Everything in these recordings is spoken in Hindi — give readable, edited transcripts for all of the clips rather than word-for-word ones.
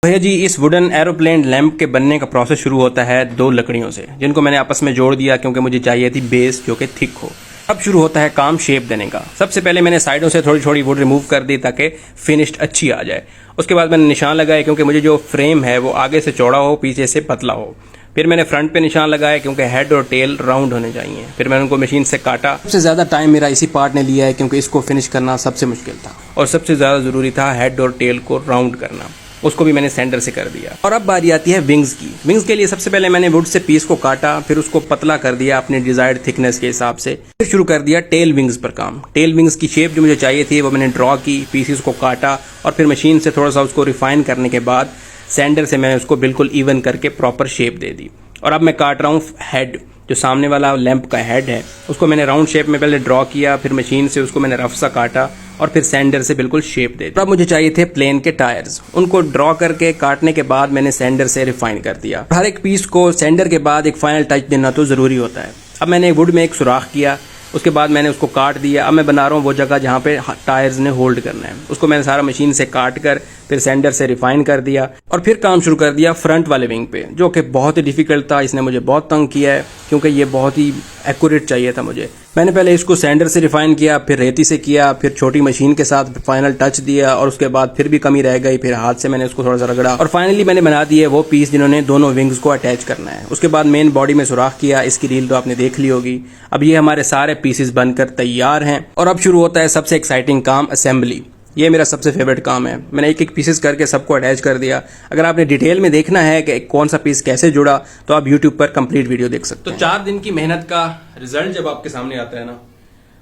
भैया जी, इस वुडन एरोप्लेन लैंप के बनने का प्रोसेस शुरू होता है दो लकड़ियों से, जिनको मैंने आपस में जोड़ दिया क्योंकि मुझे चाहिए थी बेस जो कि थिक हो। अब शुरू होता है काम शेप देने का। सबसे पहले मैंने साइडों से थोड़ी थोड़ी वुड रिमूव कर दी ताकि फिनिश्ड अच्छी आ जाए। उसके बाद मैंने निशान लगाए क्योंकि मुझे जो फ्रेम है वो आगे से चौड़ा हो, पीछे से पतला हो। फिर मैंने फ्रंट पे निशान लगाए क्योंकि हेड और टेल राउंड होने चाहिए। फिर मैंने उनको मशीन से काटा। सबसे ज़्यादा टाइम मेरा इसी पार्ट ने लिया है क्योंकि इसको फिनिश करना सबसे मुश्किल था और सबसे ज़्यादा ज़रूरी था हेड और टेल को राउंड करना। उसको भी मैंने सेंटर से कर दिया। और अब बारी आती है विंग्स की। विंग्स के लिए सबसे पहले मैंने वुड से पीस को काटा, फिर उसको पतला कर दिया अपने डिजायर्ड थिकनेस के हिसाब से। फिर शुरू कर दिया टेल विंग्स पर काम। टेल विंग्स की शेप जो मुझे चाहिए थी वो मैंने ड्रॉ की, पीसेस को काटा और फिर मशीन से थोड़ा सा उसको रिफाइन करने के बाद सैंडर से मैंने उसको बिल्कुल इवन करके प्रॉपर शेप दे दी। और अब मैं काट रहा हूँ हेड, जो सामने वाला लैंप का हेड है उसको मैंने राउंड शेप में पहले ड्रॉ किया, फिर मशीन से उसको मैंने रफ सा काटा और फिर सैंडर से बिल्कुल शेप दे दी। अब मुझे चाहिए थे प्लेन के टायर्स। उनको ड्रॉ करके काटने के बाद मैंने सैंडर से रिफाइन कर दिया। हर एक पीस को सैंडर के बाद एक फाइनल टच देना तो ज़रूरी होता है। अब मैंने वुड में एक सुराख किया, उसके बाद मैंने उसको काट दिया। अब मैं बना रहा हूँ वो जगह जहाँ पे टायर्स ने होल्ड करना है। उसको मैंने सारा मशीन से काट कर फिर सैंडर से रिफाइन कर दिया और फिर काम शुरू कर दिया फ्रंट वाले विंग पे, जो कि बहुत ही डिफिकल्ट था। इसने मुझे बहुत तंग किया है क्योंकि ये बहुत ही एक्यूरेट चाहिए था मुझे। मैंने पहले इसको सैंडर से रिफाइन किया, फिर रेती से किया, फिर छोटी मशीन के साथ फाइनल टच दिया और उसके बाद फिर भी कमी रह गई। फिर हाथ से मैंने उसको थोड़ा सा रगड़ा और फाइनली मैंने बना दिए वो पीस जिन्होंने दोनों विंग्स को अटैच करना है। उसके बाद मेन बॉडी में सुराख किया। इसकी रील तो आपने देख ली होगी। अब ये हमारे सारे पीसेस बनकर तैयार हैं और अब शुरू होता है सबसे एक्साइटिंग काम, असेंबली। ये मेरा सबसे फेवरेट काम है। मैंने एक एक पीसेस करके सबको अटैच कर दिया। अगर आपने डिटेल में देखना है कि कौन सा पीस कैसे जुड़ा तो आप YouTube पर कंप्लीट वीडियो देख सकते हैं। तो 4 दिन की मेहनत का रिजल्ट जब आपके सामने आता है ना,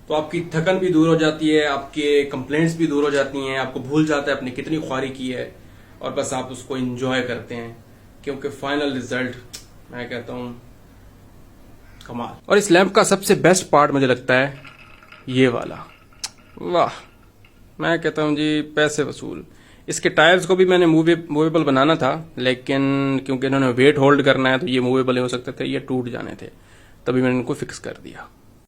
तो आपकी थकन भी दूर हो जाती है, आपके कंप्लेंट्स भी दूर हो जाती हैं, आपको भूल जाता है आपने कितनी ख्वारी की है और बस आप उसको एंजॉय करते हैं क्योंकि फाइनल रिजल्ट मैं कहता हूँ कमाल। और इस लैंप का सबसे बेस्ट पार्ट मुझे लगता है ये वाला। वाह, मैं कहता हूँ जी पैसे वसूल। इसके टायर्स को भी मैंने मूवेबल बनाना था, लेकिन क्योंकि इन्होंने वेट होल्ड करना है तो ये मूवेबल हो सकते थे, ये टूट जाने थे, तभी मैंने इनको फिक्स कर दिया।